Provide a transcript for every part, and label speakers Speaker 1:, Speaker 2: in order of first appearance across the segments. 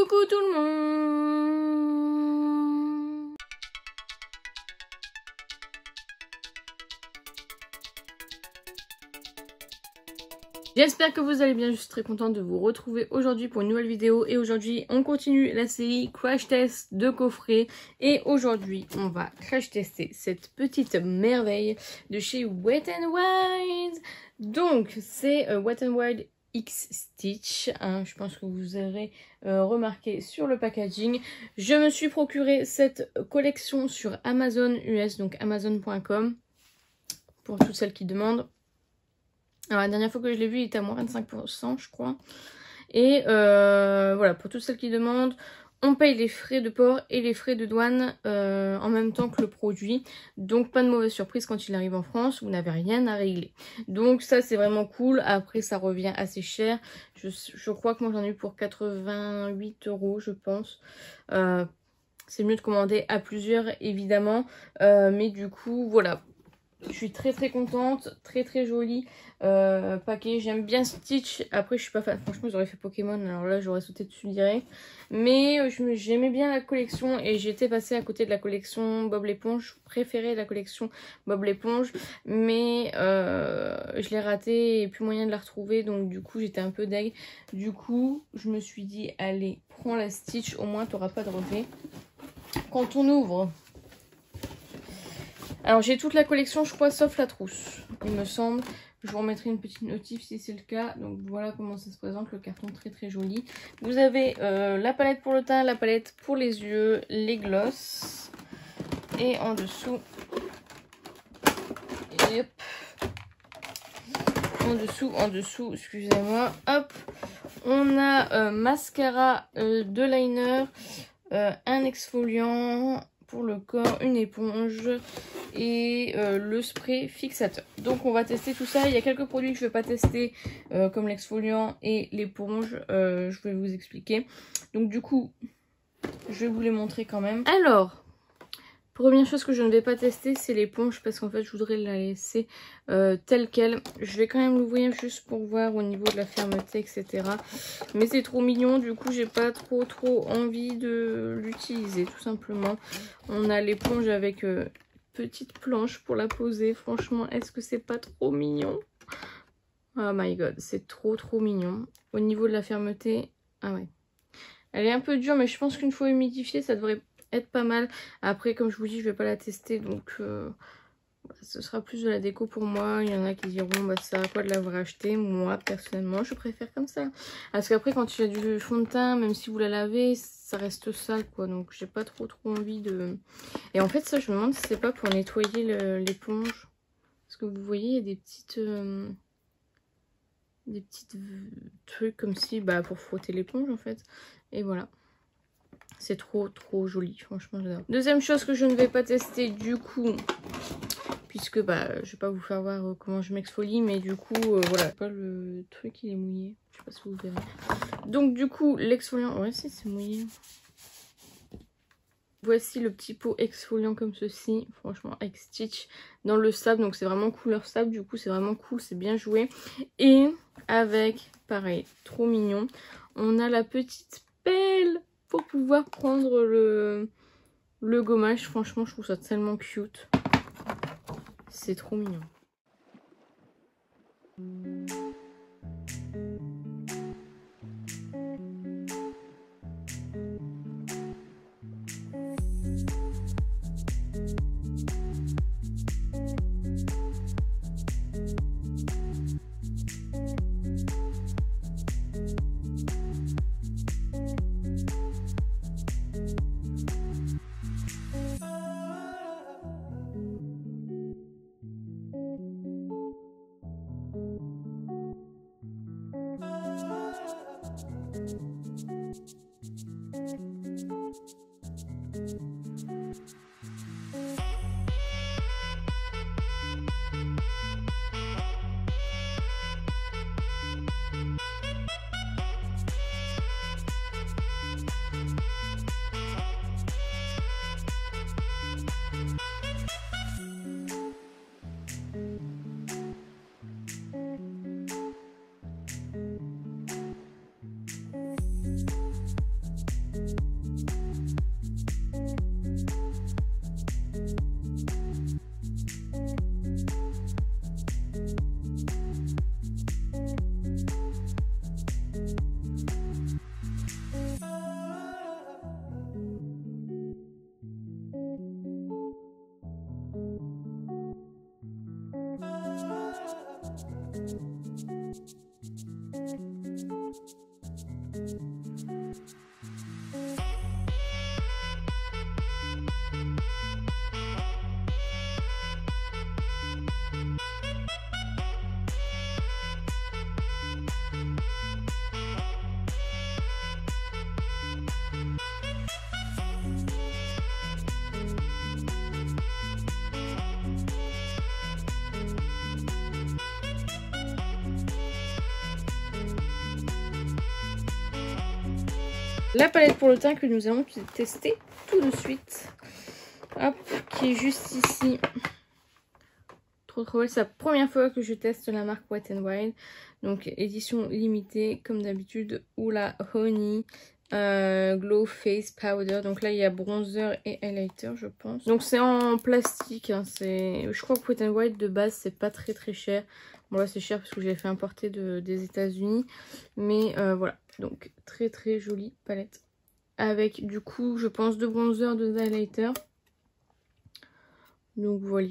Speaker 1: Coucou tout le monde. J'espère que vous allez bien, je suis très contente de vous retrouver aujourd'hui pour une nouvelle vidéo. Et aujourd'hui on continue la série crash test de coffret. Et aujourd'hui on va crash tester cette petite merveille de chez Wet n Wild. Donc c'est Wet n Wild X Stitch, hein, je pense que vous aurez remarqué sur le packaging. Je me suis procuré cette collection sur Amazon US, donc amazon.com, pour toutes celles qui demandent. Alors la dernière fois que je l'ai vu, il était à moins 25% je crois. Et voilà, pour toutes celles qui demandent, on paye les frais de port et les frais de douane en même temps que le produit. Donc pas de mauvaise surprise quand il arrive en France, vous n'avez rien à régler. Donc ça c'est vraiment cool. Après ça revient assez cher. Je crois que moi j'en ai eu pour 88 € je pense. C'est mieux de commander à plusieurs évidemment. Mais du coup voilà. Je suis très contente, très jolie paquet. J'aime bien Stitch. Après je suis pas fan, franchement j'aurais fait Pokémon, alors là j'aurais sauté dessus direct. Mais j'aimais bien la collection et j'étais passée à côté de la collection Bob l'éponge. Je préférais la collection Bob l'éponge, mais je l'ai ratée et plus moyen de la retrouver, donc du coup j'étais un peu deg. Du coup je me suis dit allez, prends la Stitch, au moins t'auras pas de regret quand on ouvre. Alors j'ai toute la collection je crois sauf la trousse il me semble. Je vous remettrai une petite notif si c'est le cas. Donc voilà comment ça se présente, le carton très joli. Vous avez la palette pour le teint, la palette pour les yeux, les glosses. Et en dessous, et hop, en dessous, excusez-moi, hop, on a mascara, deux liners, un exfoliant pour le corps, une éponge et le spray fixateur. Donc on va tester tout ça. Il y a quelques produits que je ne vais pas tester comme l'exfoliant et l'éponge. Je vais vous expliquer. Donc du coup, je vais vous les montrer quand même. Alors, première chose que je ne vais pas tester, c'est l'éponge parce qu'en fait je voudrais la laisser telle qu'elle. Je vais quand même l'ouvrir juste pour voir au niveau de la fermeté, etc. Mais c'est trop mignon, du coup j'ai pas trop envie de l'utiliser tout simplement. On a l'éponge avec petite planche pour la poser. Franchement, est-ce que c'est pas trop mignon? Oh my god, c'est trop mignon. Au niveau de la fermeté, ah ouais. Elle est un peu dure, mais je pense qu'une fois humidifiée, ça devrait être pas mal. Après, comme je vous dis, je vais pas la tester, donc ce sera plus de la déco pour moi. Il y en a qui diront, bah ça à quoi de l'avoir acheté. Moi, personnellement, je préfère comme ça. Parce qu'après, quand il y a du fond de teint, même si vous la lavez, ça reste sale, quoi. Donc, j'ai pas trop envie de... Et en fait, ça, je me demande si c'est pas pour nettoyer l'éponge. Parce que vous voyez, il y a des petites trucs comme si, bah, pour frotter l'éponge, en fait. Et voilà. C'est trop joli, franchement j'adore. Deuxième chose que je ne vais pas tester du coup, puisque bah je vais pas vous faire voir comment je m'exfolie, mais du coup voilà. Pas le truc il est mouillé, je sais pas si vous verrez. Donc du coup l'exfoliant, ouais si c'est mouillé. Voici le petit pot exfoliant comme ceci, franchement avec Stitch dans le sable, donc c'est vraiment couleur sable, du coup c'est vraiment cool, c'est bien joué. Et avec, pareil, trop mignon, on a la petite pelle pour pouvoir prendre le gommage. Franchement je trouve ça tellement cute, c'est trop mignon. La palette pour le teint que nous allons tester tout de suite. Hop, qui est juste ici. Trop belle, c'est la première fois que je teste la marque Wet n Wild. Donc édition limitée comme d'habitude. Oula Honey Glow Face Powder. Donc là il y a bronzer et highlighter je pense. Donc c'est en plastique. Hein, je crois que Wet n Wild de base c'est pas très cher. Bon là c'est cher parce que je l'ai fait importer des États-Unis. Mais voilà. Donc très jolie palette. Avec du coup je pense 2 bronzers, 2 highlighters. Donc voilà.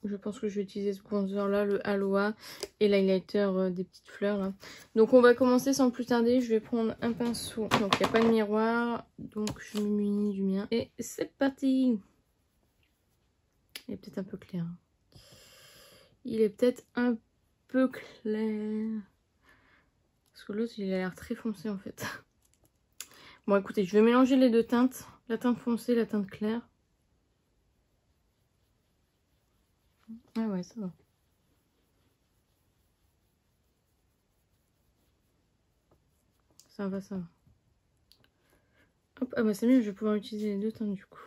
Speaker 1: Je pense que je vais utiliser ce bronzer là, le Aloha et l'highlighter des petites fleurs là. Donc on va commencer sans plus tarder. Je vais prendre un pinceau. Donc il n'y a pas de miroir. Donc je me munis du mien. Et c'est parti. Il est peut-être un peu clair. Il est peut-être un peu clair. Parce que l'autre il a l'air très foncé en fait. Bon écoutez, je vais mélanger les deux teintes. La teinte foncée, la teinte claire. Ah ouais, ça va. Ça va. Hop, ah bah c'est mieux, je vais pouvoir utiliser les deux teintes du coup.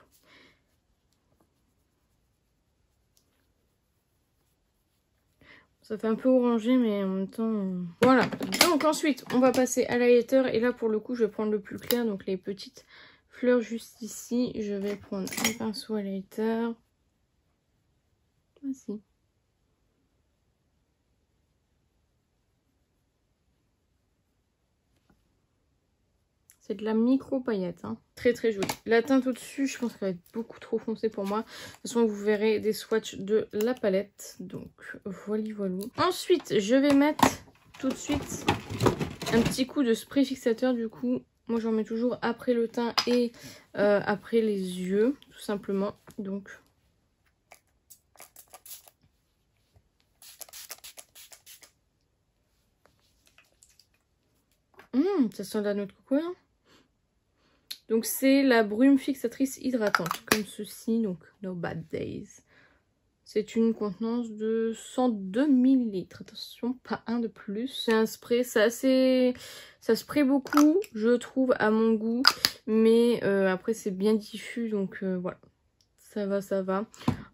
Speaker 1: Ça fait un peu orangé mais en même temps... Voilà, donc ensuite on va passer à l'highlighter. Et là pour le coup je vais prendre le plus clair, donc les petites fleurs juste ici. Je vais prendre un pinceau highlighter. Voici. C'est de la micro paillette. Hein. Très jolie. La teinte au-dessus, je pense qu'elle va être beaucoup trop foncée pour moi. De toute façon, vous verrez des swatchs de la palette. Donc, voilà. Ensuite, je vais mettre tout de suite un petit coup de spray fixateur. Du coup, moi, j'en mets toujours après le teint et après les yeux, tout simplement. Donc... ça sent la noix de coco. Hein. Donc c'est la brume fixatrice hydratante, comme ceci, donc No Bad Days. C'est une contenance de 102 ml. Attention, pas un de plus. C'est un spray, ça spray beaucoup, je trouve, à mon goût. Mais après, c'est bien diffus, donc voilà. Ça va.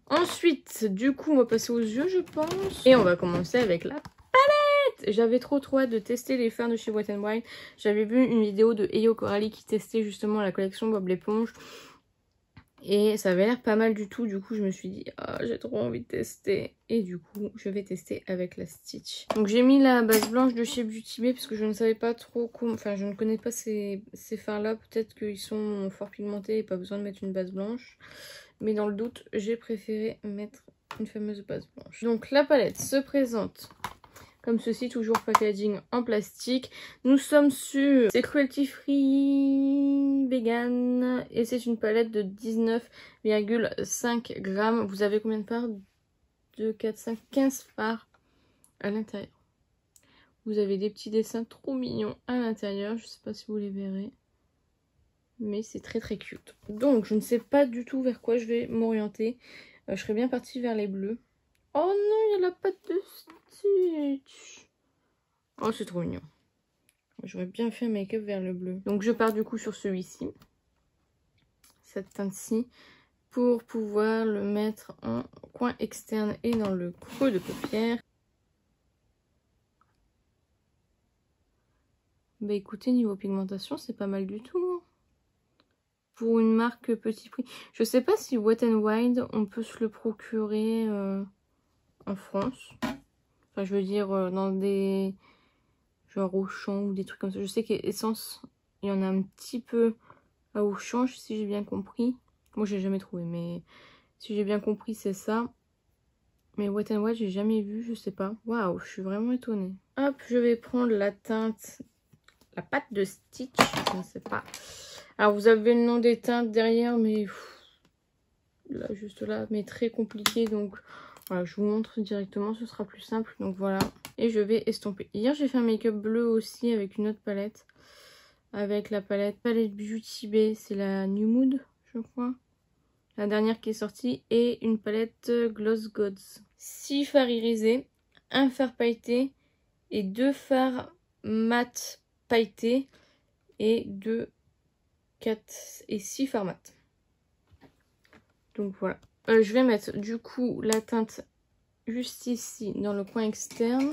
Speaker 1: Ensuite, du coup, on va passer aux yeux, je pense. Et on va commencer avec la palette. J'avais trop hâte de tester les fards de chez Wet n Wild. J'avais vu une vidéo de Eyo Coralie qui testait justement la collection Bob l'éponge. Et ça avait l'air pas mal du tout. Du coup, je me suis dit, ah, j'ai trop envie de tester. Et du coup, je vais tester avec la Stitch. Donc, j'ai mis la base blanche de chez Beauty Bay parce que je ne savais pas trop comment... Enfin, je ne connais pas ces fards-là. Peut-être qu'ils sont fort pigmentés et pas besoin de mettre une base blanche. Mais dans le doute, j'ai préféré mettre une fameuse base blanche. Donc, la palette se présente comme ceci, toujours packaging en plastique. Nous sommes sur... C'est cruelty free vegan. Et c'est une palette de 19,5 grammes. Vous avez combien de fards? 2, 4, 5, 15 fards à l'intérieur. Vous avez des petits dessins trop mignons à l'intérieur. Je ne sais pas si vous les verrez. Mais c'est très cute. Donc, je ne sais pas du tout vers quoi je vais m'orienter. Je serais bien partie vers les bleus. Oh non, il y a la patte de Stitch. Oh, c'est trop mignon. J'aurais bien fait un make-up vers le bleu. Donc, je pars du coup sur celui-ci. Cette teinte-ci. Pour pouvoir le mettre en coin externe et dans le creux de paupière. Bah écoutez, niveau pigmentation, c'est pas mal du tout. Pour une marque petit prix. Je sais pas si Wet n Wild, on peut se le procurer en France. Enfin, je veux dire, dans des... genre Auchan ou des trucs comme ça. Je sais qu'Essence, il y en a un petit peu à Auchan, si j'ai bien compris. Moi, j'ai jamais trouvé, mais si j'ai bien compris, c'est ça. Mais Wet n Wild, j'ai jamais vu, je sais pas. Waouh, je suis vraiment étonnée. Hop, je vais prendre la teinte, la pâte de Stitch, je ne sais pas. Alors, vous avez le nom des teintes derrière, mais là, juste là, mais très compliqué. Donc, voilà, je vous montre directement, ce sera plus simple. Donc, voilà. Et je vais estomper. Hier, j'ai fait un make-up bleu aussi avec une autre palette. Avec la palette Beauty Bay. C'est la New Mood, je crois. La dernière qui est sortie. Et une palette Gloss Gods. 6 fards irisés, un fard pailleté et 2 fards mat pailletés. Et 2 4 et 6 fards mat. Donc voilà. Je vais mettre du coup la teinte juste ici dans le coin externe.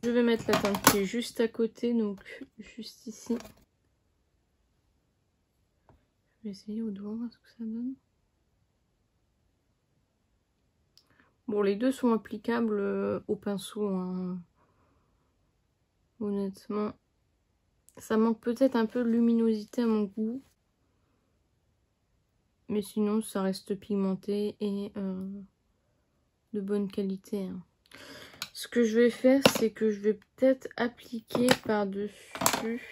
Speaker 1: Je vais mettre la teinte qui est juste à côté, donc juste ici. Je vais essayer au doigt, voir ce que ça donne. Bon, les deux sont applicables au pinceau, hein. Honnêtement. Ça manque peut-être un peu de luminosité à mon goût. Mais sinon, ça reste pigmenté et de bonne qualité, hein. Ce que je vais faire, c'est que je vais peut-être appliquer par-dessus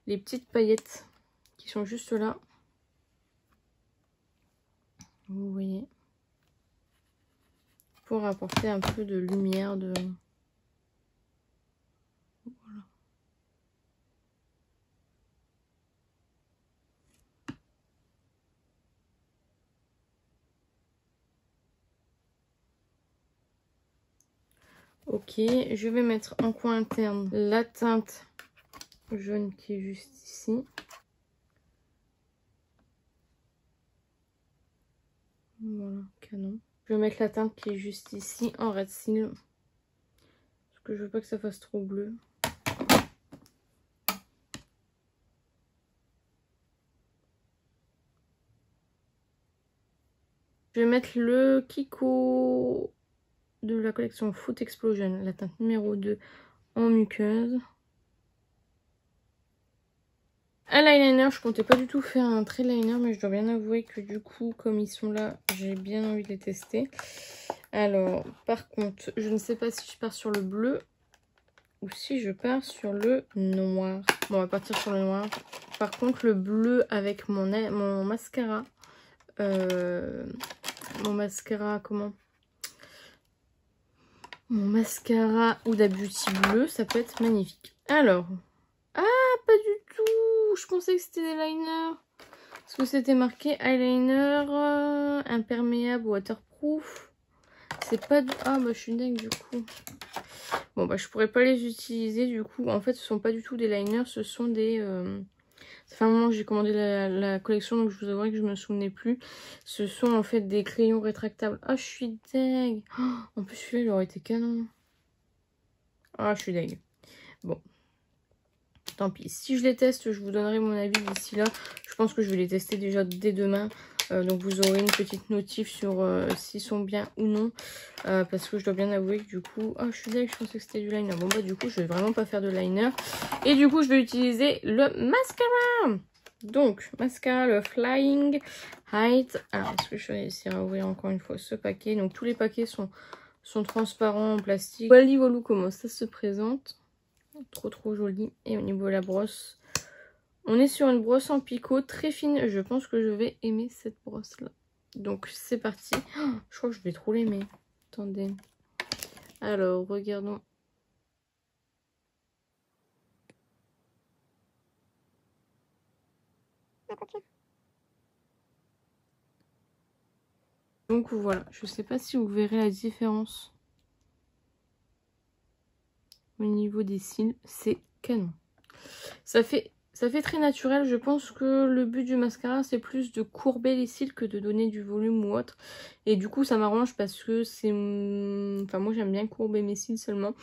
Speaker 1: les petites paillettes qui sont juste là. Vous voyez. Pour apporter un peu de lumière. Voilà. Ok, je vais mettre en coin interne la teinte jaune qui est juste ici. Voilà, canon. Je vais mettre la teinte qui est juste ici en red seal. Parce que je veux pas que ça fasse trop bleu. Je vais mettre le Kiko de la collection Foot Explosion, la teinte numéro 2 en muqueuse. Un eyeliner, je comptais pas du tout faire un trait liner, mais je dois bien avouer que du coup, comme ils sont là, j'ai bien envie de les tester. Alors, par contre, je ne sais pas si je pars sur le bleu ou si je pars sur le noir. Bon, on va partir sur le noir. Par contre, le bleu avec mon mascara. Mon mascara, comment? Mon mascara Huda Beauty bleu, ça peut être magnifique. Alors, ah, pas du tout. Je pensais que c'était des liners. Parce que c'était marqué eyeliner imperméable waterproof. C'est pas du... Ah, bah je suis dingue du coup. Bon, bah je pourrais pas les utiliser du coup. En fait, ce sont pas du tout des liners, ce sont des... Ça fait un moment que j'ai commandé la collection, donc je vous avouerai que je me souvenais plus. Ce sont en fait des crayons rétractables. Ah, je suis dingue. Oh, en plus, celui-là, il aurait été canon. Ah, je suis dingue. Bon. Tant pis. Si je les teste, je vous donnerai mon avis d'ici là. Je pense que je vais les tester déjà dès demain. Donc vous aurez une petite notif sur s'ils sont bien ou non. Parce que je dois bien avouer que du coup... Ah, je suis dingue, je pensais que c'était du liner. Bon, bah du coup, je vais vraiment pas faire de liner. Et du coup, je vais utiliser le mascara. Donc, mascara, le Flying Height. Alors, est-ce que je vais essayer à ouvrir encore une fois ce paquet? Donc, tous les paquets sont transparents en plastique. Voilà, voilà comment ça se présente. Trop joli. Et au niveau de la brosse, on est sur une brosse en picot très fine. Je pense que je vais aimer cette brosse là. Donc c'est parti. Oh, je crois que je vais trop l'aimer. Attendez. Alors regardons. Donc voilà, je sais pas si vous verrez la différence au niveau des cils, c'est canon. Ça fait très naturel. Je pense que le but du mascara, c'est plus de courber les cils que de donner du volume ou autre. Et du coup, ça m'arrange parce que c'est... Enfin, moi, j'aime bien courber mes cils seulement.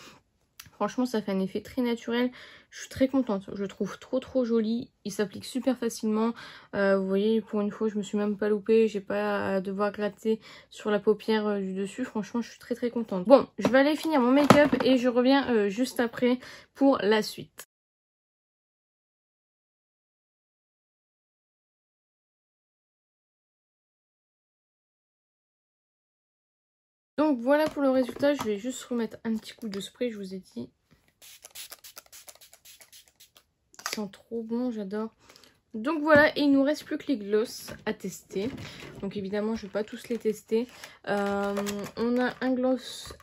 Speaker 1: Franchement, ça fait un effet très naturel. Je suis très contente. Je le trouve trop joli. Il s'applique super facilement. Vous voyez, pour une fois, je me suis même pas loupée. J'ai pas à devoir gratter sur la paupière du dessus. Franchement, je suis très contente. Bon, je vais aller finir mon make-up et je reviens juste après pour la suite. Donc voilà pour le résultat. Je vais juste remettre un petit coup de spray, je vous ai dit. Ils sont trop bons, j'adore. Donc voilà, et il nous reste plus que les gloss à tester. Donc évidemment, je ne vais pas tous les tester. On a un gloss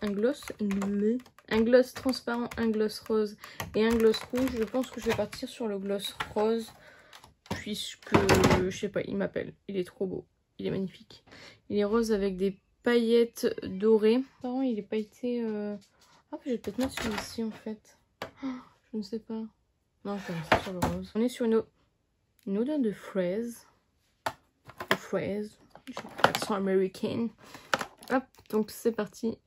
Speaker 1: transparent, un gloss rose et un gloss rouge. Je pense que je vais partir sur le gloss rose. Puisque, je sais pas, il m'appelle. Il est trop beau. il est magnifique. Il est rose avec des paillettes dorées. Non, il est pailleté... Ah, je vais peut-être mettre celui-ci en fait. Oh, je ne sais pas. Non, comme ça sur le rose. On est sur une odeur de fraise. Fraise. J'ai l'accent américain. Hop, donc c'est parti.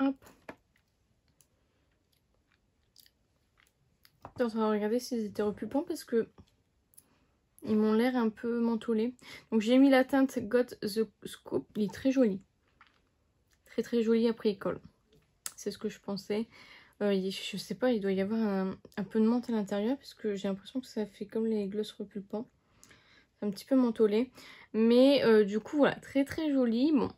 Speaker 1: Hop. Je suis en train de regarder s'ils étaient repupants parce que ils m'ont l'air un peu mentholés. Donc j'ai mis la teinte Got the Scoop. Il est très joli. Très très joli après il colle. C'est ce que je pensais. Je sais pas, il doit y avoir un peu de menthe à l'intérieur parce que j'ai l'impression que ça fait comme les gloss repulpants. C'est un petit peu mentholé. Mais du coup voilà, très très joli. Bon,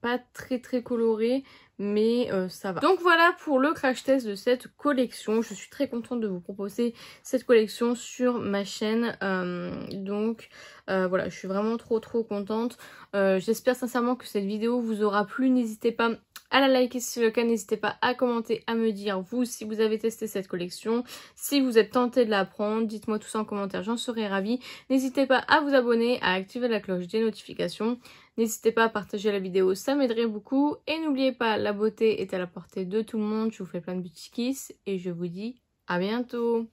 Speaker 1: pas très très coloré, mais ça va. Donc voilà pour le crash test de cette collection. Je suis très contente de vous proposer cette collection sur ma chaîne. Voilà, je suis vraiment trop contente. J'espère sincèrement que cette vidéo vous aura plu. N'hésitez pas à la liker si c'est le cas, n'hésitez pas à commenter, à me dire vous si vous avez testé cette collection, si vous êtes tenté de la prendre, dites-moi tout ça en commentaire, j'en serai ravie. N'hésitez pas à vous abonner, à activer la cloche des notifications, n'hésitez pas à partager la vidéo, ça m'aiderait beaucoup. Et n'oubliez pas, la beauté est à la portée de tout le monde, je vous fais plein de petits kisses et je vous dis à bientôt.